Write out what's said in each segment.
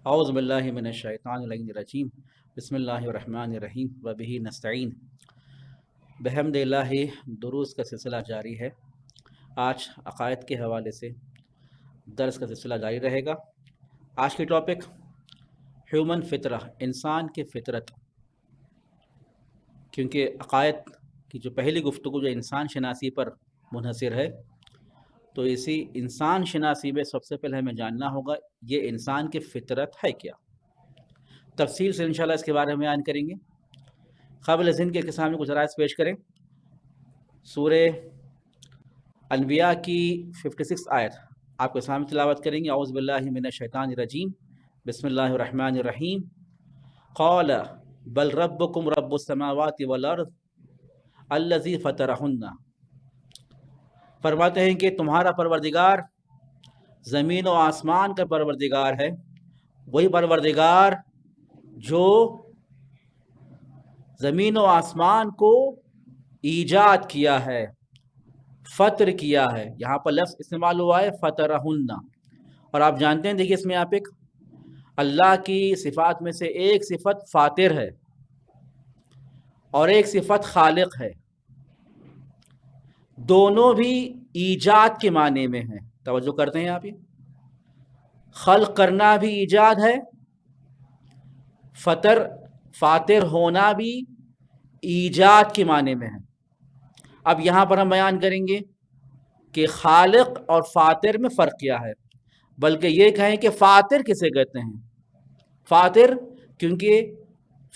اعوذ باللہ من الشیطان الرجیم بسم اللہ الرحمن الرحیم وبہ نستعین بحمد اللہ دروس کا سلسلہ جاری ہے۔ آج عقائد کے حوالے سے درس کا سلسلہ جاری رہے گا۔ آج کی ٹاپک ہیومن فطرہ، انسان کی فطرت، کیونکہ عقائد کی جو پہلی گفتگو جو انسان شناسی پر منحصر ہے، تو اسی انسان شناسی میں سب سے پہلے ہمیں جاننا ہوگا یہ انسان کی فطرت ہے کیا۔ تفصیل سے انشاءاللہ اس کے بارے میں بیان کریں گے۔ قبل ذہن کے سامنے کچھ رائز پیش کریں۔ سورہ انبیاء کی 56 آیت آپ کے سامنے تلاوت کریں گے۔ اعوذ باللہ من الشیطان الرجیم بسم اللہ الرحمن الرحیم قال بل ربکم رب السماوات والارض الذی فطرہن، فرماتے ہیں کہ تمہارا پروردگار زمین و آسمان کا پروردگار ہے، وہی پروردگار جو زمین و آسمان کو ایجاد کیا ہے، فطر کیا ہے۔ یہاں پر لفظ استعمال ہوا ہے فطرہن، اور آپ جانتے ہیں دیکھیے اس میں آپ ایک اللہ کی صفات میں سے ایک صفت فاطر ہے اور ایک صفت خالق ہے، دونوں بھی ایجاد کے معنی میں ہیں۔ توجہ کرتے ہیں آپ، یہ خلق کرنا بھی ایجاد ہے، فاطر ہونا بھی ایجاد کے معنی میں ہے۔ اب یہاں پر ہم بیان کریں گے کہ خالق اور فاطر میں فرق کیا ہے، بلکہ یہ کہیں کہ فاطر کسے کہتے ہیں۔ فاطر کیونکہ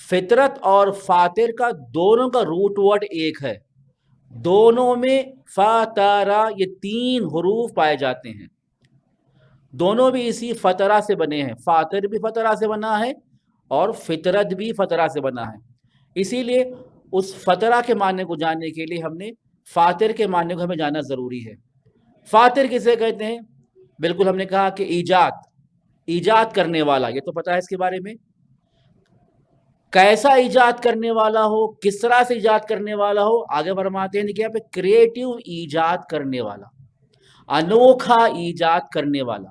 فطرت اور فاطر کا دونوں کا روٹ ورڈ ایک ہے، دونوں میں فطرہ یہ 3 حروف پائے جاتے ہیں، دونوں بھی اسی فطرہ سے بنے ہیں۔ فاطر بھی فطرہ سے بنا ہے اور فطرت بھی فطرہ سے بنا ہے، اسی لیے اس فطرہ کے معنی کو جاننے کے لیے ہم نے فاطر کے معنی کو ہمیں جاننا ضروری ہے۔ فاطر کسے کہتے ہیں؟ بالکل ہم نے کہا کہ ایجاد کرنے والا، یہ تو پتہ ہے اس کے بارے میں، کیسا ایجاد کرنے والا ہو، کس طرح سے ایجاد کرنے والا ہو۔ آگے فرماتے ہیں کہ یہاں پہ کریٹیو ایجاد کرنے والا، انوکھا ایجاد کرنے والا،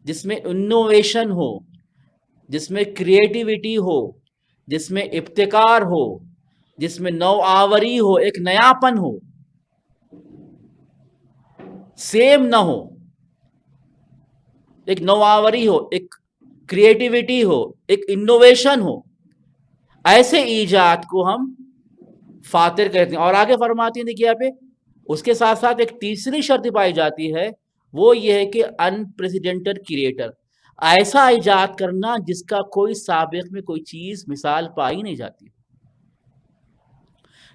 جس میں انوویشن ہو، جس میں کریٹیوٹی ہو، جس میں ابتکار ہو، جس میں نوآوری ہو، ایک نیاپن ہو، سیم نہ ہو، ایک نوآوری ہو، ایک کریٹیوٹی ہو، ایک انوویشن ہو، ایسے ایجاد کو ہم فاطر کہتے ہیں۔ اور آگے فرماتی ہیں دیکھیے یہاں پہ اس کے ساتھ ساتھ ایک تیسری شرط پائی جاتی ہے، وہ یہ ہے کہ انپریسیڈنٹڈ کریٹر، ایسا ایجاد کرنا جس کا کوئی سابق میں کوئی چیز مثال پائی نہیں جاتی۔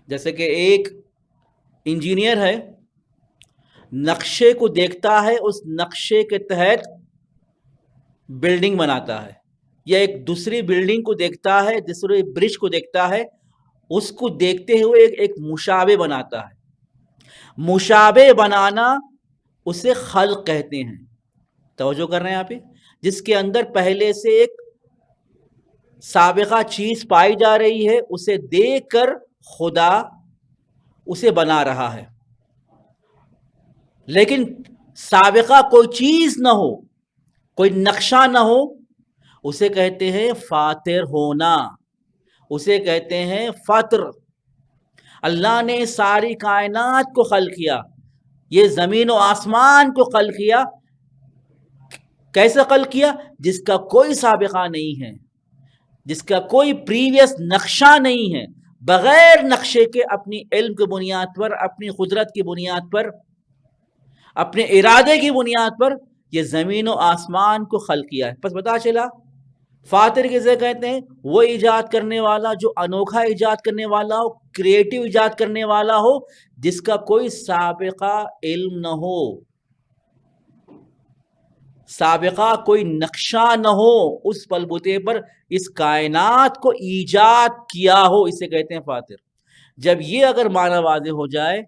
جیسے کہ ایک انجینئر ہے، نقشے کو دیکھتا ہے، اس نقشے کے تحت بلڈنگ بناتا ہے، یا ایک دوسری بلڈنگ کو دیکھتا ہے، دوسرے برج کو دیکھتا ہے، اس کو دیکھتے ہوئے ایک مشابہ بناتا ہے۔ مشابہ بنانا اسے خلق کہتے ہیں۔ توجہ کر رہے ہیں آپ، جس کے اندر پہلے سے ایک سابقہ چیز پائی جا رہی ہے، اسے دیکھ کر خدا اسے بنا رہا ہے، لیکن سابقہ کوئی چیز نہ ہو، کوئی نقشہ نہ ہو، اسے کہتے ہیں فاطر ہونا، اسے کہتے ہیں فطر۔ اللہ نے ساری کائنات کو خلق کیا، یہ زمین و آسمان کو خلق کیا، کیسے خلق کیا؟ جس کا کوئی سابقہ نہیں ہے، جس کا کوئی پریویس نقشہ نہیں ہے، بغیر نقشے کے اپنی علم کی بنیاد پر، اپنی قدرت کی بنیاد پر اپنے ارادے کی بنیاد پر یہ زمین و آسمان کو خلق کیا ہے. پس پتا چلا فاتر کسے کہتے ہیں؟ وہ ایجاد کرنے والا جو انوکھا ایجاد کرنے والا ہو، کریٹو ایجاد کرنے والا ہو، جس کا کوئی سابقہ علم نہ ہو، سابقہ کوئی نقشہ نہ ہو، اس پل بوتے پر اس کائنات کو ایجاد کیا ہو، اسے کہتے ہیں فاتر. جب یہ اگر معنی واضح ہو جائے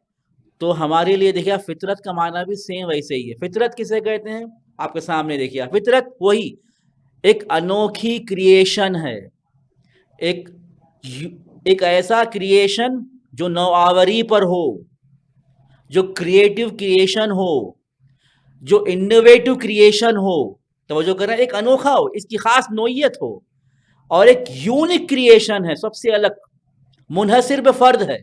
تو ہمارے لیے دیکھیے فطرت کا معنی بھی سیم ویسے ہی ہے. فطرت کسے کہتے ہیں؟ آپ کے سامنے دیکھیے، فطرت وہی ایک انوکھی کریشن ہے، ایک ایسا کریشن جو نوآوری پر ہو، جو کریٹو کریشن ہو، جو انوویٹو کریشن ہو. توجہ کر رہے ہیں؟ ایک انوکھا ہو، اس کی خاص نوعیت ہو، اور ایک یونک کریشن ہے، سب سے الگ، منحصر بفرد ہے.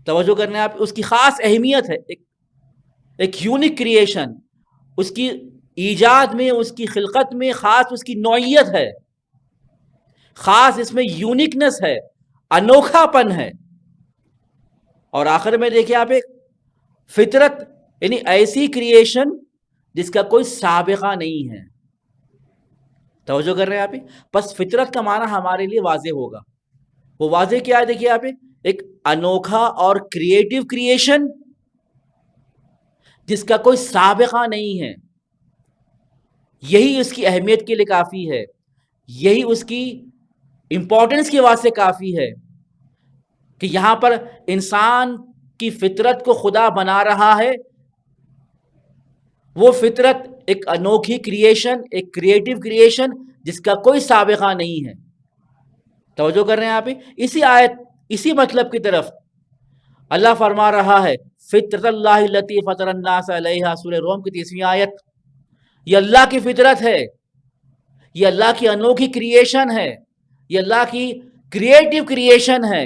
توجہ کرنے آپ، اس کی خاص اہمیت ہے، ایک یونک کریشن، اس کی ایجاد میں، اس کی خلقت میں خاص اس کی نوعیت ہے، خاص اس میں یونیکنس ہے، انوکھا پن ہے. اور آخر میں دیکھیں آپ، ایک فطرت یعنی ایسی کریشن جس کا کوئی سابقہ نہیں ہے. توجہ کر رہے ہیں آپ؟ بس فطرت کا معنی ہمارے لیے واضح ہوگا. وہ واضح کیا ہے؟ دیکھیے آپ، ایک انوکھا اور کریٹو کریشن جس کا کوئی سابقہ نہیں ہے. یہی اس کی اہمیت کے لیے کافی ہے، یہی اس کی امپورٹنس کی واسطے کافی ہے کہ یہاں پر انسان کی فطرت کو خدا بنا رہا ہے. وہ فطرت ایک انوکھی کریشن، ایک کریٹو کریشن جس کا کوئی سابقہ نہیں ہے. توجہ کر رہے ہیں آپ؟ اسی آیت، اسی مطلب کی طرف اللہ فرما رہا ہے فطرت اللہ التی فطر الناس علیہا، سورہ روم کی 30ویں آیت. یہ اللہ کی فطرت ہے، یہ اللہ کی انوکھی کریشن ہے، یہ اللہ کی کریٹو کریشن ہے،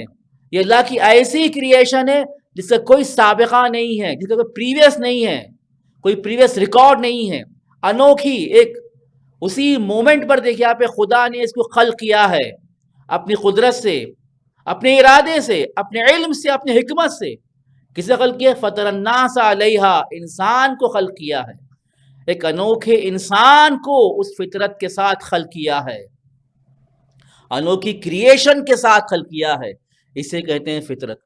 یہ اللہ کی ایسی کریشن ہے جس کا کوئی سابقہ نہیں ہے، جس کا کوئی پریویس نہیں ہے، کوئی پریویس ریکارڈ نہیں ہے. انوکھی ایک اسی مومنٹ پر دیکھیں آپ، خدا نے اس کو خلق کیا ہے اپنی قدرت سے، اپنے ارادے سے، اپنے علم سے، اپنے حکمت سے. کسے خلق کیا؟ فطر الناس علیہا، انسان کو خلق کیا ہے. ایک انوکھے انسان کو اس فطرت کے ساتھ خلق کیا ہے، انوکھی کریشن کے ساتھ خلق کیا ہے. اسے کہتے ہیں فطرت.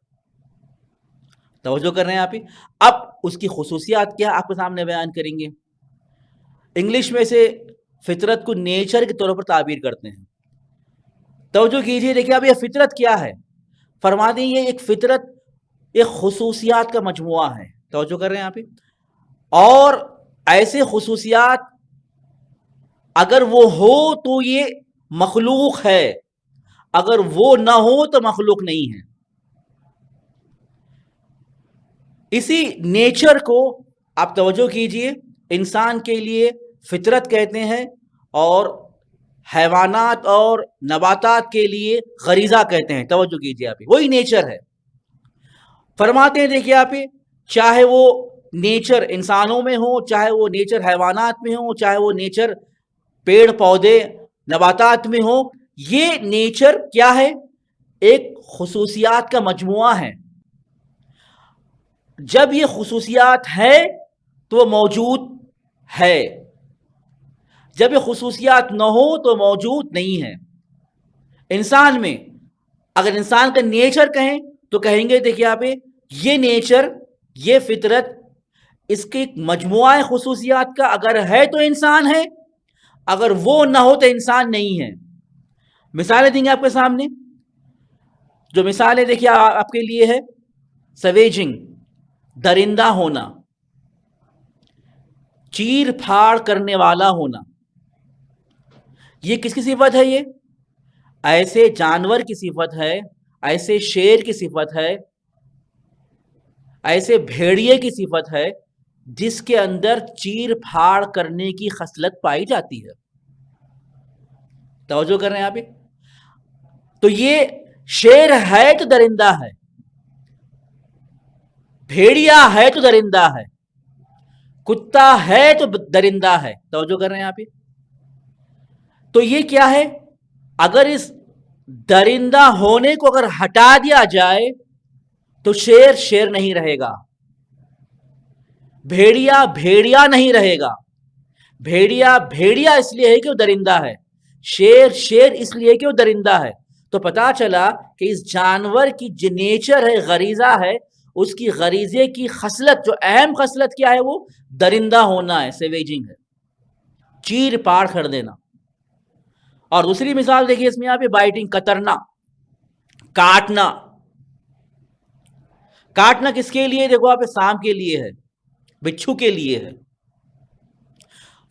توجہ کر رہے ہیں آپ؟ اب اس کی خصوصیات کیا آپ کے سامنے بیان کریں گے. انگلش میں سے فطرت کو نیچر کے طور پر تعبیر کرتے ہیں. توجہ کیجئے، دیکھیے اب یہ فطرت کیا ہے. فرما دیں یہ ایک فطرت ایک خصوصیات کا مجموعہ ہے. توجہ کر رہے ہیں آپ؟ اور ایسے خصوصیات اگر وہ ہو تو یہ مخلوق ہے، اگر وہ نہ ہو تو مخلوق نہیں ہے. اسی نیچر کو آپ توجہ کیجئے انسان کے لیے فطرت کہتے ہیں، اور حیوانات اور نباتات کے لیے غریزہ کہتے ہیں. توجہ کیجئے آپ، وہی نیچر ہے. فرماتے ہیں دیکھیے آپ، چاہے وہ نیچر انسانوں میں ہو، چاہے وہ نیچر حیوانات میں ہو، چاہے وہ نیچر پیڑ پودے نباتات میں ہو، یہ نیچر کیا ہے؟ ایک خصوصیات کا مجموعہ ہے. جب یہ خصوصیات ہے تو وہ موجود ہے، جب یہ خصوصیات نہ ہو تو موجود نہیں ہے. انسان میں اگر انسان کا نیچر کہیں تو کہیں گے دیکھیے آپ، یہ نیچر، یہ فطرت، اس کے مجموعہ خصوصیات کا اگر ہے تو انسان ہے، اگر وہ نہ ہو تو انسان نہیں ہے. مثالیں دیں گے آپ کے سامنے. جو مثالیں دیکھیے آپ کے لیے ہے، سویجنگ، درندہ ہونا، چیر پھاڑ کرنے والا ہونا. یہ کس کی صفت ہے؟ یہ ایسے جانور کی صفت ہے، ایسے شیر کی صفت ہے، ایسے بھیڑیے کی صفت ہے جس کے اندر چیر پھاڑ کرنے کی خصلت پائی جاتی ہے. توجہ کر رہے ہیں آپ؟ تو یہ شیر ہے تو درندہ ہے، بھیڑیا ہے تو درندہ ہے، کتا ہے تو درندہ ہے. توجہ کر رہے ہیں آپ؟ تو یہ کیا ہے؟ اگر اس درندہ ہونے کو اگر ہٹا دیا جائے تو شیر شیر نہیں رہے گا. بھیڑیا بھیڑیا نہیں رہے گا. بھیڑیا بھیڑیا اس لیے ہے کہ وہ درندہ ہے. شیر شیر اس لیے کہ وہ درندہ ہے. تو پتا چلا کہ اس جانور کی جو نیچر ہے، غریزہ ہے، اس کی غریزے کی خصلت، جو اہم خصلت کیا ہے، وہ درندہ ہونا ہے، سیویجنگ ہے، چیر پاڑ کر دینا. اور دوسری مثال دیکھیے اس میں یہاں پہ بائٹنگ، کترنا، کاٹنا. کاٹنا کس کے لیے؟ دیکھو آپ، سانپ کے لیے ہے، بچھو کے لیے ہے.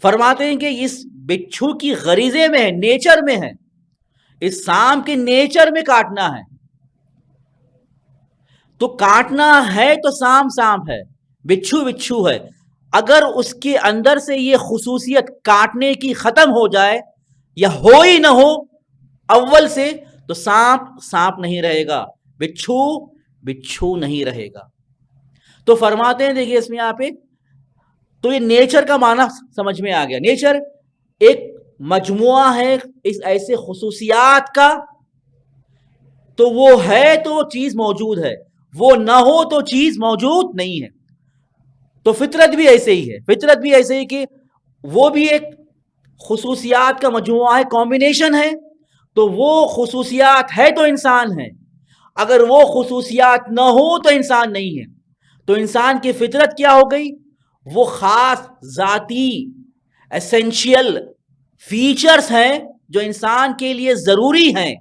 فرماتے ہیں کہ اس بچھو کی غریزے میں ہے، نیچر میں ہے، اس سانپ کے نیچر میں کاٹنا ہے. تو کاٹنا ہے تو سانپ سانپ ہے، بچھو بچھو ہے. اگر اس کے اندر سے یہ خصوصیت کاٹنے کی ختم ہو جائے یا ہو ہی نہ ہو اول سے، تو سانپ سانپ نہیں رہے گا، بچھو بچھو نہیں رہے گا. تو فرماتے ہیں، دیکھیے اس میں یہاں پہ، تو یہ نیچر کا معنی سمجھ میں آ گیا. نیچر ایک مجموعہ ہے اس ایسے خصوصیات کا، تو وہ ہے تو وہ چیز موجود ہے، وہ نہ ہو تو چیز موجود نہیں ہے. تو فطرت بھی ایسے ہی ہے، فطرت بھی ایسے ہی کہ وہ بھی ایک خصوصیات کا مجموعہ ہے، کمبینیشن ہے. تو وہ خصوصیات ہے تو انسان ہے، اگر وہ خصوصیات نہ ہو تو انسان نہیں ہے. تو انسان کی فطرت کیا ہو گئی؟ وہ خاص ذاتی ایسنشیل فیچرز ہیں جو انسان کے لیے ضروری ہیں.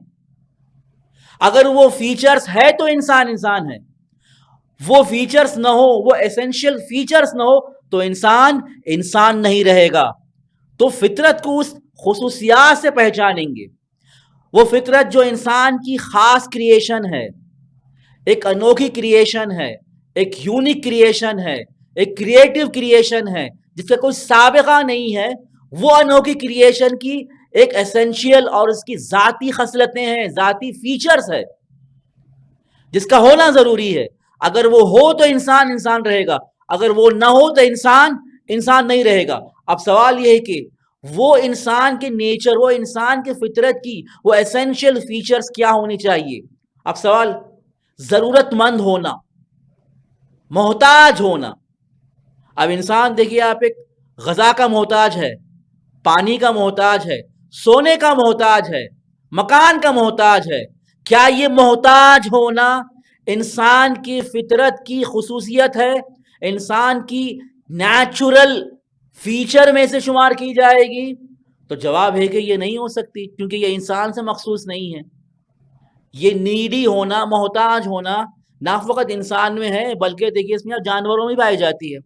اگر وہ فیچرز ہے تو انسان انسان ہے، وہ فیچرز نہ ہو، وہ ایسنشیل فیچرز نہ ہو تو انسان انسان نہیں رہے گا. تو فطرت کو اس خصوصیات سے پہچانیں گے. وہ فطرت جو انسان کی خاص کریشن ہے، ایک انوکھی کریشن ہے، ایک یونیک کریشن ہے، ایک کریٹو کریشن ہے جس کا کوئی سابقہ نہیں ہے. وہ انوکھی کریشن کی ایک ایسنشیل اور اس کی ذاتی خصلتیں ہیں، ذاتی فیچرز ہے جس کا ہونا ضروری ہے. اگر وہ ہو تو انسان انسان رہے گا، اگر وہ نہ ہو تو انسان انسان نہیں رہے گا. اب سوال یہ ہے کہ وہ انسان کے نیچر، وہ انسان کے فطرت کی وہ ایسنشیل فیچرز کیا ہونی چاہیے؟ اب سوال، ضرورت مند ہونا، محتاج ہونا. اب انسان دیکھیے آپ، ایک غذا کا محتاج ہے، پانی کا محتاج ہے، سونے کا محتاج ہے، مکان کا محتاج ہے. کیا یہ محتاج ہونا انسان کی فطرت کی خصوصیت ہے، انسان کی نیچرل فیچر میں سے شمار کی جائے گی؟ تو جواب ہے کہ یہ نہیں ہو سکتی، کیونکہ یہ انسان سے مخصوص نہیں ہے. یہ نیڈی ہونا، محتاج ہونا نہ فقط انسان میں ہے بلکہ دیکھیے اس میں جانوروں میں پائی جاتی ہے.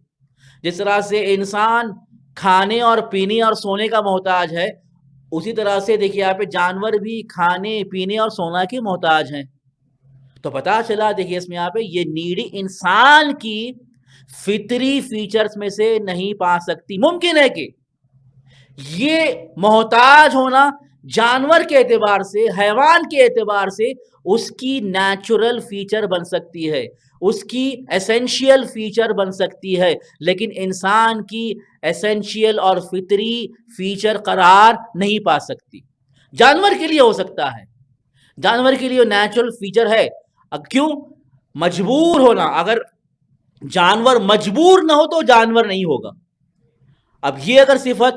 جس طرح سے انسان کھانے اور پینے اور سونے کا محتاج ہے، اسی طرح سے دیکھیے آپ جانور بھی کھانے پینے اور سونا کے محتاج ہیں. تو پتا چلا دیکھیے اس میں یہاں پہ یہ نیڈی انسان کی فطری فیچرز میں سے نہیں پا سکتی. ممکن ہے کہ یہ محتاج ہونا جانور کے اعتبار سے، حیوان کے اعتبار سے اس کی نیچرل فیچر بن سکتی ہے، اس کی ایسنشیل فیچر بن سکتی ہے، لیکن انسان کی ایسنشیل اور فطری فیچر قرار نہیں پا سکتی. جانور کے لیے ہو سکتا ہے، جانور کے لیے نیچرل فیچر ہے. کیوں؟ مجبور ہونا. اگر جانور مجبور نہ ہو تو جانور نہیں ہوگا. اب یہ اگر صفت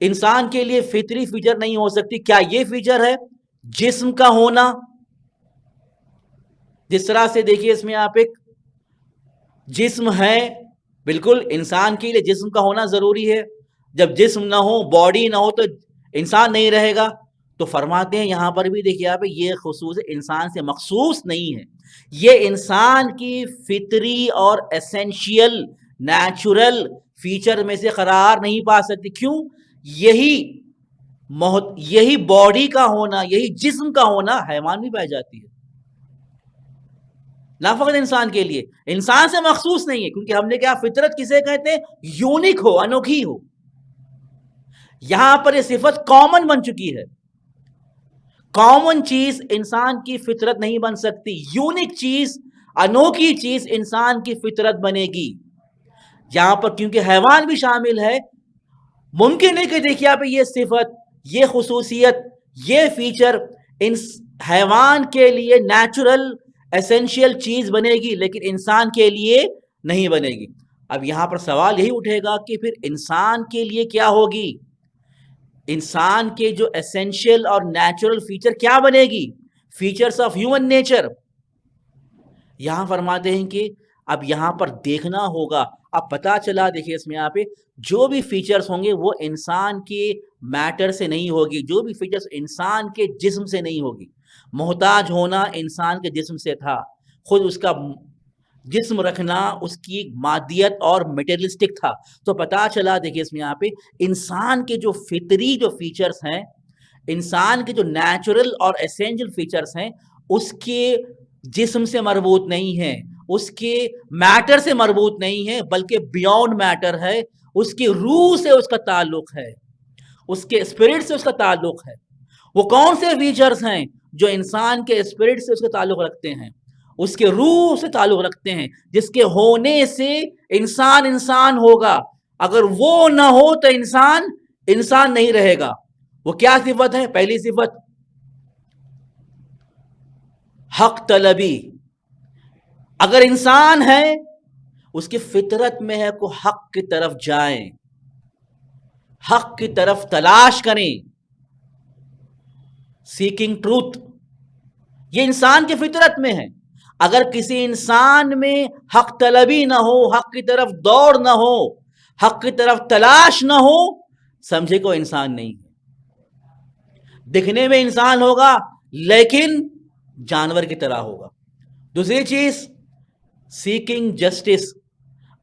انسان کے لیے فطری فیچر نہیں ہو سکتی، کیا یہ فیچر ہے جسم کا ہونا؟ جس طرح سے دیکھیے اس میں آپ ایک جسم ہے، بالکل انسان کے لیے جسم کا ہونا ضروری ہے. جب جسم نہ ہو، باڈی نہ ہو تو انسان نہیں رہے گا. تو فرماتے ہیں یہاں پر بھی دیکھیے آپ، یہ خصوص انسان سے مخصوص نہیں ہے، یہ انسان کی فطری اور ایسنشیل نیچرل فیچر میں سے قرار نہیں پا سکتی. کیوں؟ یہی باڈی کا ہونا، یہی جسم کا ہونا حیوان بھی پائی جاتی ہے، نہ فقط انسان کے لیے. انسان سے مخصوص نہیں ہے، کیونکہ ہم نے کہا فطرت کسے کہتے ہیں؟ یونیک ہو، انوکھی ہو. یہاں پر یہ صفت کامن بن چکی ہے. کامن چیز انسان کی فطرت نہیں بن سکتی، یونیک چیز، انوکھی چیز انسان کی فطرت بنے گی. یہاں پر کیونکہ حیوان بھی شامل ہے، ممکن ہے کہ دیکھیے آپ یہ صفت، یہ خصوصیت، یہ فیچر ان حیوان کے لیے نیچرل ایسنشیل چیز بنے گی لیکن انسان کے لیے نہیں بنے گی. اب یہاں پر سوال یہی اٹھے گا کہ پھر انسان کے لیے کیا ہوگی؟ انسان کے جو ایسینشیل اور نیچرل فیچر کیا بنے گی؟ Features of human nature. یہاں فرماتے ہیں کہ اب یہاں پر دیکھنا ہوگا. اب پتا چلا، دیکھیے اس میں یہاں پہ جو بھی فیچرز ہوں گے وہ انسان کے میٹر سے نہیں ہوگی، جو بھی فیچرز انسان کے جسم سے نہیں ہوگی. محتاج ہونا انسان کے جسم سے تھا، خود اس کا جسم رکھنا اس کی مادیت اور میٹیریلسٹک تھا. تو پتا چلا، دیکھیے اس میں یہاں پہ انسان کے جو فطری جو فیچرز ہیں، انسان کے جو نیچرل اور ایسینشل فیچرز ہیں، اس کے جسم سے مربوط نہیں ہیں، اس کے میٹر سے مربوط نہیں ہے، بلکہ بیونڈ میٹر ہے. اس کی روح سے اس کا تعلق ہے، اس کے اسپرٹ سے اس کا تعلق ہے. وہ کون سے فیچرز ہیں جو انسان کے اسپرٹ سے اس کا تعلق رکھتے ہیں، اس کے روح سے تعلق رکھتے ہیں، جس کے ہونے سے انسان انسان ہوگا. اگر وہ نہ ہو تو انسان انسان نہیں رہے گا. وہ کیا صفت ہے؟ پہلی صفت حق طلبی. اگر انسان ہے اس کی فطرت میں ہے کہ حق کی طرف جائیں، حق کی طرف تلاش کریں، سیکنگ ٹروتھ. یہ انسان کی فطرت میں ہے. اگر کسی انسان میں حق طلبی نہ ہو، حق کی طرف دوڑ نہ ہو، حق کی طرف تلاش نہ ہو، سمجھے کو انسان نہیں ہے. دکھنے میں انسان ہوگا لیکن جانور کی طرح ہوگا. دوسری چیز سیکنگ جسٹس،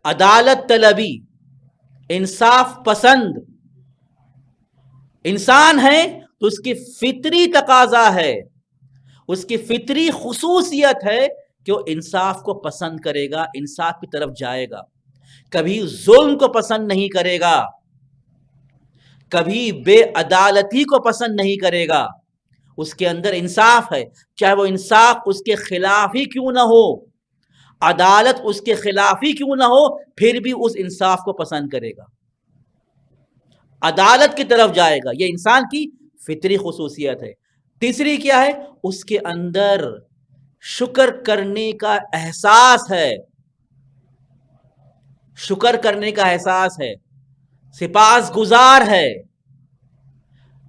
عدالت طلبی، انصاف پسند. انسان ہے تو اس کی فطری تقاضا ہے، اس کی فطری خصوصیت ہے کہ وہ انصاف کو پسند کرے گا، انصاف کی طرف جائے گا. کبھی ظلم کو پسند نہیں کرے گا، کبھی بے عدالتی کو پسند نہیں کرے گا. اس کے اندر انصاف ہے، چاہے وہ انصاف اس کے خلاف ہی کیوں نہ ہو، عدالت اس کے خلاف ہی کیوں نہ ہو، پھر بھی اس انصاف کو پسند کرے گا، عدالت کی طرف جائے گا. یہ انسان کی فطری خصوصیت ہے. تیسری کیا ہے؟ اس کے اندر شکر کرنے کا احساس ہے، شکر کرنے کا احساس ہے، سپاس گزار ہے.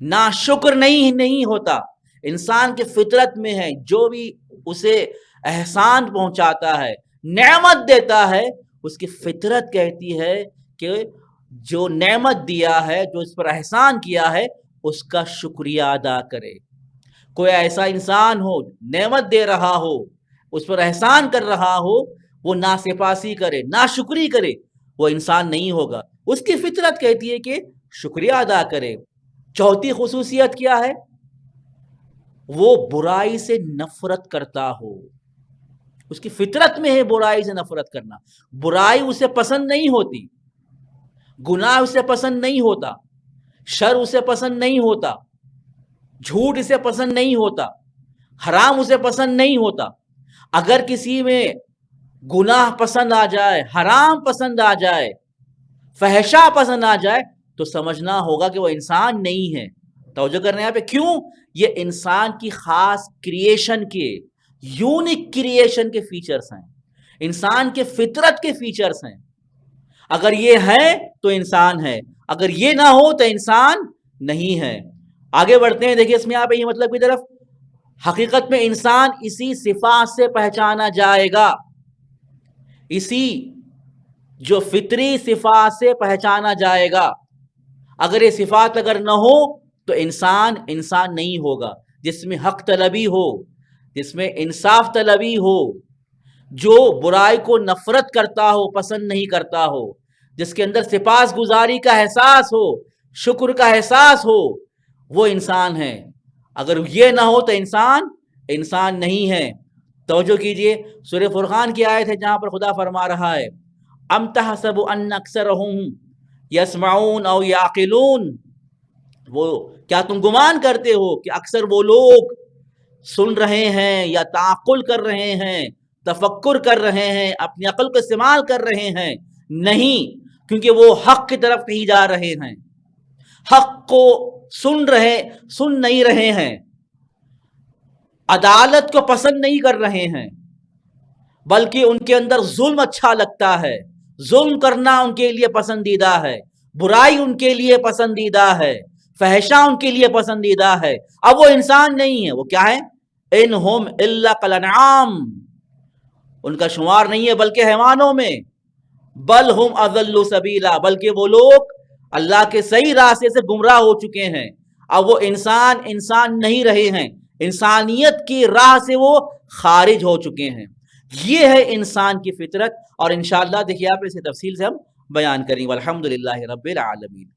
نا شکر نہیں ہوتا. انسان کے فطرت میں ہے، جو بھی اسے احسان پہنچاتا ہے، نعمت دیتا ہے، اس کی فطرت کہتی ہے کہ جو نعمت دیا ہے، جو اس پر احسان کیا ہے، اس کا شکریہ ادا کرے. کوئی ایسا انسان ہو نعمت دے رہا ہو، اس پر احسان کر رہا ہو، وہ ناسپاسی کرے، ناشکری کرے، وہ انسان نہیں ہوگا. اس کی فطرت کہتی ہے کہ شکریہ ادا کرے. چوتھی خصوصیت کیا ہے؟ وہ برائی سے نفرت کرتا ہو. اس کی فطرت میں ہے برائی سے نفرت کرنا. برائی اسے پسند نہیں ہوتی، گناہ اسے پسند نہیں ہوتا، شر اسے پسند نہیں ہوتا، جھوٹ اسے پسند نہیں ہوتا، حرام اسے پسند نہیں ہوتا. اگر کسی میں گناہ پسند آ جائے، حرام پسند آ جائے، فحشہ پسند آ جائے، تو سمجھنا ہوگا کہ وہ انسان نہیں ہے. توجہ کرنے یہاں پہ کیوں؟ یہ انسان کی خاص کریشن کے، یونیک کریشن کے فیچرز ہیں، انسان کے فطرت کے فیچرز ہیں. اگر یہ ہے تو انسان ہے، اگر یہ نہ ہو تو انسان نہیں ہے. آگے بڑھتے ہیں. دیکھیے اس میں آپ یہ مطلب کی طرف، حقیقت میں انسان اسی صفات سے پہچانا جائے گا، اسی جو فطری صفات سے پہچانا جائے گا. اگر یہ صفات اگر نہ ہو تو انسان نہیں ہوگا. جس میں حق طلبی ہو، جس میں انصاف طلبی ہو، جو برائی کو نفرت کرتا ہو، پسند نہیں کرتا ہو، جس کے اندر سپاس گزاری کا احساس ہو، شکر کا احساس ہو، وہ انسان ہے. اگر یہ نہ ہو تو انسان نہیں ہے. توجہ کیجئے، سورہ فرقان کی آیت ہے جہاں پر خدا فرما رہا ہے ام تحسب ان اکثرهم یسمعون او یعقلون. وہ کیا تم گمان کرتے ہو کہ اکثر وہ لوگ سن رہے ہیں یا تعقل کر رہے ہیں، تفکر کر رہے ہیں، اپنی عقل کو استعمال کر رہے ہیں؟ نہیں، کیونکہ وہ حق کی طرف نہیں جا رہے ہیں، حق کو سن نہیں رہے ہیں، عدالت کو پسند نہیں کر رہے ہیں، بلکہ ان کے اندر ظلم اچھا لگتا ہے، ظلم کرنا ان کے لیے پسندیدہ ہے، برائی ان کے لیے پسندیدہ ہے، فحشہ ان کے لیے پسندیدہ ہے۔ اب وہ انسان نہیں ہے، وہ کیا ہے؟ انہم الا کالانعام، ان کا شمار نہیں ہے بلکہ حیوانوں میں، بل ہم اضل سبیلا، بلکہ وہ لوگ اللہ کے صحیح راستے سے گمراہ ہو چکے ہیں۔ اب وہ انسان نہیں رہے ہیں، انسانیت کی راہ سے وہ خارج ہو چکے ہیں۔ یہ ہے انسان کی فطرت، اور انشاءاللہ دیکھیے آپ اسے تفصیل سے ہم بیان کریں گے۔ والحمدللہ رب العالمین۔